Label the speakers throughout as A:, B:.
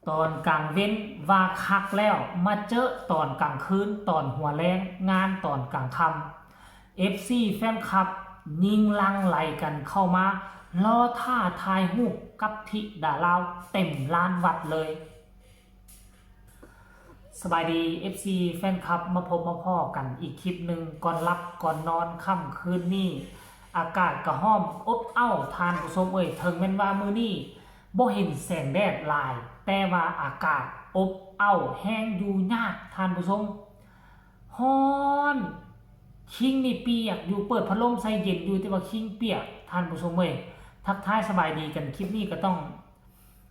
A: ตอนกลางเว้นว่าคักแล้วมาเจอตอนกลางคืนตอนหัวแรงงานตอนกลางค่ำ FC แฟนคลับยิงลังไหลกันเข้ามารอท่าทายหูปกับธิดาลาวเต็มลานวัดเลยสบายดี FC แฟนคลับมาพบมาพ่อกันอีกคลิปหนึ่งก่อนรับก่อนนอนค่ำคืนนี้อากาศกระห้อมอบอ้าวทานผู้ชมถึงแม้นว่ามื้อนี้บ่เห็นแสงแดดลายแต่ว่าอากาศอบอ้าวแห้งอยู่ยากทานผู้ชมฮ้อนคิงนี่เปียกอยู่เปิดพัดลมใส่เย็นอยู่แต่ว่าคิงเปียกทานผู้ชมทักทายสบายดีกันคลิปนี้ก็ต้อง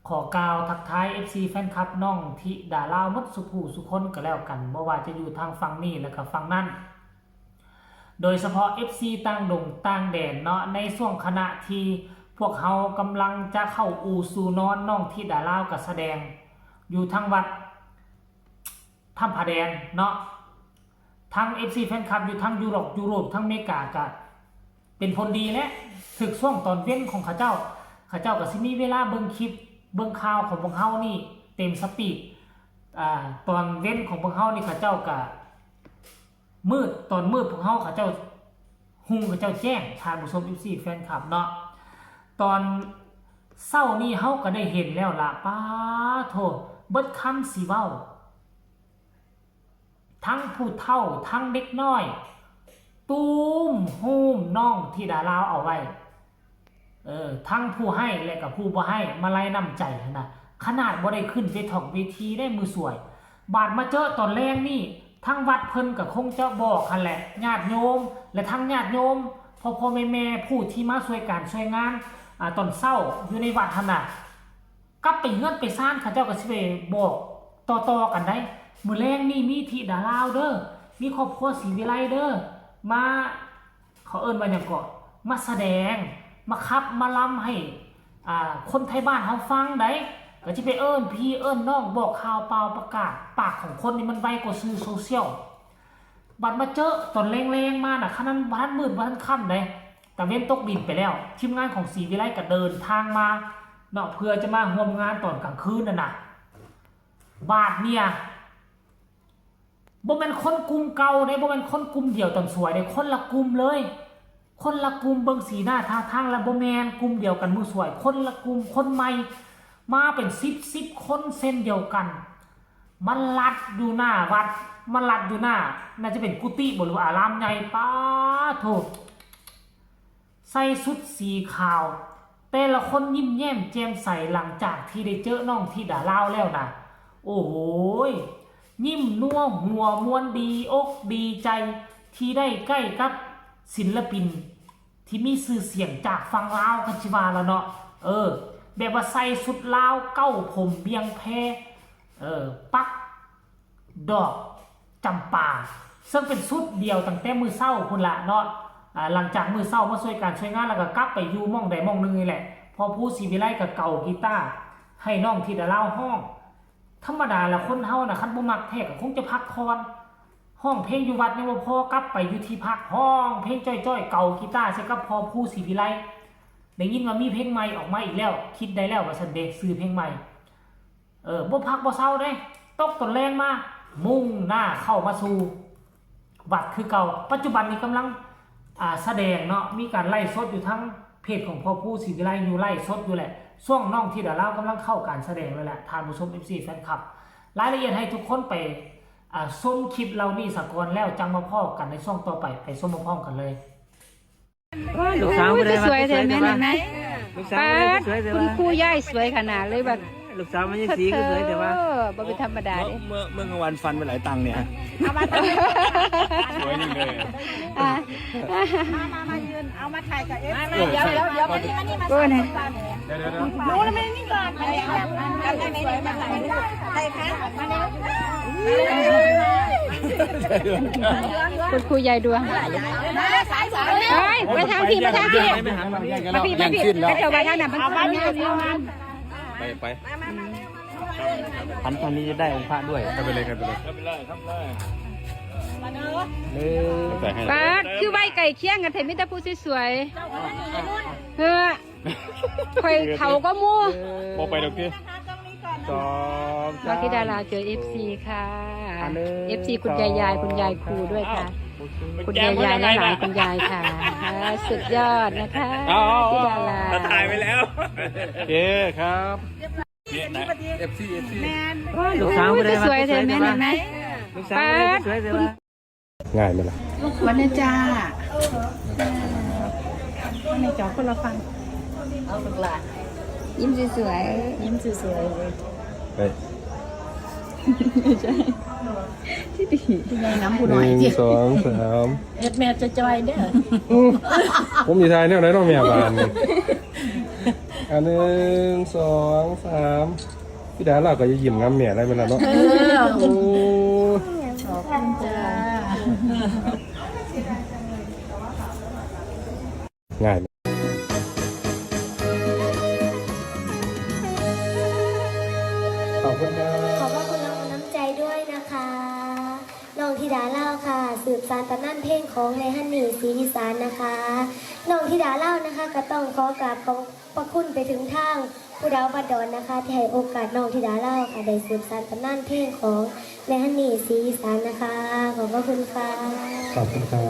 A: ขอกล่าวทักทาย FC แฟนคลับน้องธิดาลาวหมดสุผู้สุคนก็แล้วกันบ่ว่าจะอยู่ทางฝั่งนี้แล้วก็ฝั่งนั้นโดยเฉพาะ FC ต่างดงต่างแดนเนาะในช่วงขณะที่พวกเขากำลังจะเข้าอู่สู่นอนน้องธิดาลาวก็แสดงอยู่ทางวัดถ้ำผาแดงเนาะทั้ง FC แฟนคลับอยู่ทั้งยุโรปทั้งอเมริกาก็เป็นผลดีและถึกช่วงตอนเว้นของเขาเจ้าก็สิมีเวลาเบิ่งคลิปเบิ่งข่าวของพวกเฮานี่เต็มสปีดตอนเว้นของพวกเฮานี่เขาเจ้าก็มืดตอนมืดพวกเฮาเขาเจ้าหุงเขาเจ้าแจ้งทางผู้ชม FC แฟนคลับเนาะตอนเช้านี้เฮาก็ได้เห็นแล้วล่ะป้าโธ่เบิดคำสิเว้าทั้งผู้เฒ่าทั้งเด็กน้อยตูมโฮมน้องธิดาลาวเอาไว้ทั้งผู้ให้และกับผู้บ่ให้มาไล่น้ำใจนะขนาดบ่ได้ขึ้นเวทีได้มือสวยบาดมาเจอตอนแรกนี่ทั้งวัดเพิ่นก็คงจะบอกกันแหละญาติโยมและทั้งญาติโยมพ่อแม่ผู้ที่มาช่วยการช่วยงานตอนเช้าอยู่ในวัดหั่นน่ะกลับไปเฮือนไปซ่านเขาเจ้าก็สิไปบอกต่อกันได้มื้อแรงนี่มีธิดาลาวเด้อมีครอบครัวศรีวิไลเด้อมาเขาเอิ้นว่าหยังก็มาแสดงมาคับมาล้ำให้คนไทยบ้านเขาฟังได้ก็จะไปเอิ้นพี่เอิ้นน้องบอกข่าวเปล่าประกาศปากของคนนี่มันไวกว่าสื่อโซเชียลบัดมาเจอตอนแรงๆมาน่ะขนาดบ้านมืดบ้านค่ำได้แต่เว้นตกดินไปแล้วทีมงานของศรีวิไลก็เดินทางมาเนาะเพื่อจะมาร่วมงานตอนกลางคืนน่ะบาดเนี่ยบ่แม่นคนกลุ่มเก่าได้บ่แม่นคนกลุ่มเดียวตอนสวยได้คนละกลุ่มเลยคนละกลุ่มเบิ่งสีหน้าท่าทางและบ่แม่นกลุ่มเดียวกันมือสวยคนละกลุ่มคนใหม่มาเป็น10คนเส้นเดียวกันมันลัดอยู่หน้าวัดมันลัดอยู่หน้าน่าจะเป็นกุฏิบ่หรือว่าอารามใหญ่ป้าโธ่ใส่ชุดสีขาวแต่ละคนยิ้มแย้มแจ่มใสหลังจากที่ได้เจอน้องธิดาลาวแล้วนะโอ้โหยิ้มนัวหัวมวนดีอกดีใจที่ได้ใกล้กับศิลปินที่มีชื่อเสียงจากฝั่งลาวกันชิวาแล้วเนาะแบบว่าใส่สุดลาวเก้าผมเบียงแพปักดอกจำปาซึ่งเป็นสุดเดียวตั้งแต่มือเศร้าคุณละเนาะหลังจากมือเศร้ามาช่วยการช่วยงานแล้วก็กลับไปอยู่ม่องใดม่องหนึ่งนี่แหละพอผู้ศรีวิไลกับเก่ากีตาร์ให้น้องธิดาลาวห้องธรรมดาละคนเฮานะคันบ่มักแท้ก็คงจะพักผ่อนห้องเพลงอยู่วัดนี่บ่พอกลับไปอยู่ที่พักห้องเพลงจ้อยๆเก่ากีตาร์ใช่กับพอผู้ศรีวิไลได้ยินว่ามีเพลงใหม่ออกมาอีกแล้วคิดได้แล้วว่าซั่นเด้ซื้อเพลงใหม่บ่พักบ่เซาเด้ตกต้นแรงมามุ่งหน้าเข้ามาสู่วัดคือเก่าปัจจุบันนี้กำลังแสดงเนาะมีการไล่สดอยู่ทั้งเพจของพ่อผู้ศรีวิไลอยู่ไล่สดอยู่แหละช่วงน้องธิดาลาวกำลังเข้าการแสดงเลยแหละทานผู้ชม FC แฟนคลับรายละเอียดให้ทุกคนไปส้มคลิปเรานี่สะกอนแล้วจังมาพ่อกันในช่วงต่อไปส้มมาพ่อกันเลย
B: ลูกสาวก็สวยแต่แม่ไหมป้าคุณครูย่ายสวยขนาดเลยแบบ
C: ลูกสาวมันยังสีก็สวยแต่ว่า
B: บ่เป็นธรรมดาเลย
C: เมื่อกลางวันฟันไปหลายตังค์เนี่ยสวยนี่เลย
D: มายืนเอามาถ่ายกับเอฟเดี๋ยวมานี่มา
B: ก็ไหน
D: รู้แล้วไม่นี่ก่อนมาเนี่ยกันได้ไหมมาถ่ายใครคะมาเนี่ย
B: คุณครูยายดวงไปทางที่มาพี่ไปเจอไปทางไหนมันเอา
C: ไปพันนี้จะได้องค์พระด้วยไปเลย
B: ป้าคือใบไก่เคี่ยงกันเถอะมิตรผู้สวยๆคอยเขาก็มู่
C: พอไปดอกพี่ สอง
B: น้องธิดาราเจอ FC ค่ะ FC คุณยายคุณยายครูด้วยค่ะ คุณยายและหลานคุณยายค่ะสุดยอดนะคะธิดารา
C: ถ่ายไปแล้วโอเคครับเนี่ยนะ FC
B: ลูกสาวสวยๆเธอแม่เห็นไหม
C: ลูกสาวสวยๆง่ายไหมล่ะ
D: วันนี้จ้าในจอคนละฟังเอาลูกหลานยิ้มสวยๆยิ้มสวยๆเลย
C: ไป
D: ที่ไงน้ำผู้
C: ห
D: น้อย
C: นึ่
D: จี
C: งสองสาม
D: เอ็ดแม่จะจอยเด้อ
C: ผมมีทายเนี่ยไหนต้องแม่บานนี่อันหนึ่งสองสามพี่ดาเราก็จะยิ้มงามแม่ได้ไหมล่ะเนาะโอ้
D: ขอบคุณจ้า
C: ง่ายไหมขอบคุณครับ
E: ขอบพระคุณน้องน้ำใจด้วยนะคะน้องธิดาเล่าค่ะ สืบสานตำนานเพลงของในฮันนี่ศรีอีสานนะคะน้องธิดาเล่านะคะก็ต้องขอกราบขอบพระคุณไปถึงทางผู้ดาวบัดดอนนะคะที่ให้โอกาสน้องธิดาเล่าค่ะได้สืบสานตำนานเพลงของในฮันนี่ศรีอีสานนะคะขอบพระคุณค่ะ
C: ขอบคุณครั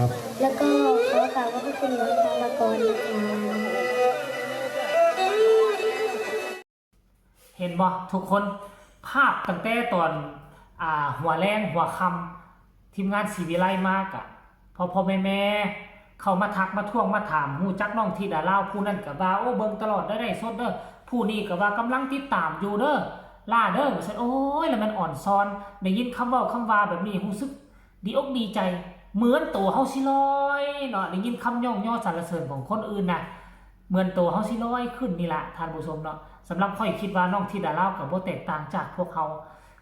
C: บ
E: แล้วก็ขอกราบขอบพระคุณน้องธารกรนะคะ
A: เห็นบ่ทุกคนภาพตั้งแต่ตอนหัวแรงหัวคำทีมงานศรีวิไลมากอะพอแม่เขามาทักมาท่วงมาถามหูจักน้องธิดาเล่าผู้นั้นกับว่าโอ้เบิ่งตลอดได้สดเด้อผู้นี้กับว่ากำลังติดตามอยู่เด้อล่าเด้อฉันโอ้ยแล้วมันอ่อนซ้อนได้ยินคำเว้าคำว่าแบบนี้รู้สึกดีอกดีใจเหมือนตัวเฮาสิลอยเนาะได้ยินคำย่องย่อสรรเสริญของคนอื่นน่ะเหมือนตัวเฮาสิลอยขึ้นนี่ล่ะท่านผู้ชมเนาะสำหรับข้อยคิดว่าน้องธิดาเล่ากับบ่แตกต่างจากพวกเขา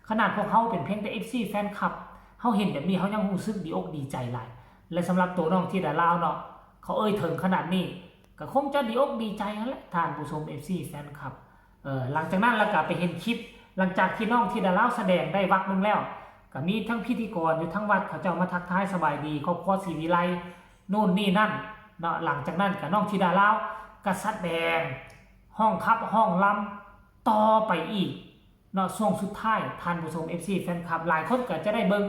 A: ขนาดพวกเขาเป็นเพียงแต่ FC แฟนคลับเฮาเห็นแบบนี้เฮายังรู้สึกดีอกดีใจหลายและสำหรับตัวน้องธิดาเล่าเนาะเขาถึงขนาดนี้ก็คงจะดีอกดีใจนั่นแหละท่านผู้ชม FC แฟนคลับหลังจากนั้นแล้วก็ไปเห็นคลิปหลังจากที่น้องธิดาเล่าแสดงได้วักนึงแล้วก็มีทั้งพิธีกรอยู่ทั้งวัดเขาเจ้ามาทักทายสบายดีครอบครัวศรีวิไลนู่นนี่นั่นเนาะหลังจากนั้นก็น้องธิดาเล่าก็แสดงห้องคับห้องลำต่อไปอีกเนาะช่วงสุดท้ายท่านผู้ชม FC แฟนคลับหลายคนก็จะได้เบิ่ง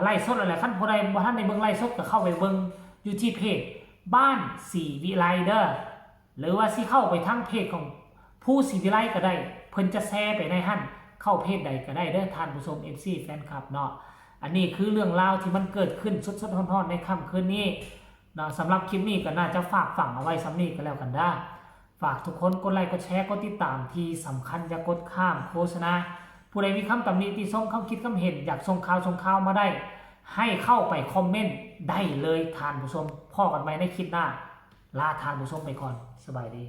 A: ไลฟ์สดอะไรขั้นผู้ใดบ่ทันได้เบิ่งไลฟ์สดก็เข้าไปเบิ่งอยู่ที่เพจบ้านศรีวิไลเด้อหรือว่าสิเข้าไปทั้งเพจของผู้ศรีวิไลก็ได้เพิ่นจะแชร์ไปในหั่นเข้าเพจใดก็ได้เด้อท่านผู้ชม FC แฟนคลับเนาะอันนี้คือเรื่องราวที่มันเกิดขึ้นสดๆร้อนๆในค่ำคืนนี้เนาะสำหรับคลิปนี้ก็น่าจะฝากฝังเอาไว้สำนี้ก็แล้วกันได้ฝากทุกคนกดไลค์กดแชร์กดติดตามที่สำคัญอย่ากดข้ามโฆษณาผู้ใดมีคำตำหนิติชมคำคิดคำเห็นอยากส่งข่าวมาได้ให้เข้าไปคอมเมนต์ได้เลยท่านผู้ชมพ่อกันไหมในคลิปหน้าลาท่านผู้ชมไปก่อนสบายดี